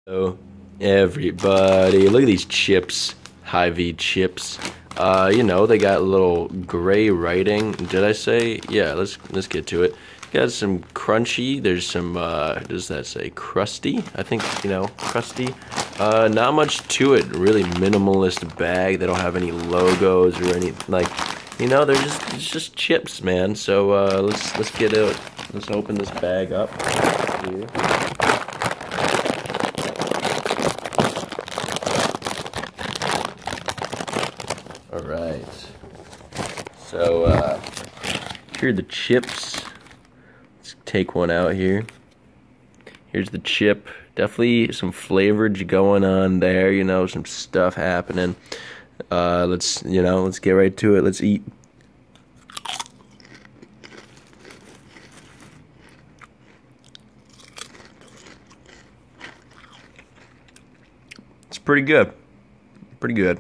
Hello, everybody. Look at these chips, HyVee chips. You know, they got a little gray writing. Did I say? Yeah, let's get to it. Got some crunchy. There's some does that say crusty? I think, you know, crusty. Not much to it. Really minimalist bag. They don't have any logos or any, like, you know, it's just chips, man. So let's get it. Let's open this bag up here. Alright, so here are the chips. Let's take one out here. Here's the chip. Definitely some flavorage going on there, you know, some stuff happening. Let's get right to it. Let's eat. It's pretty good. Pretty good.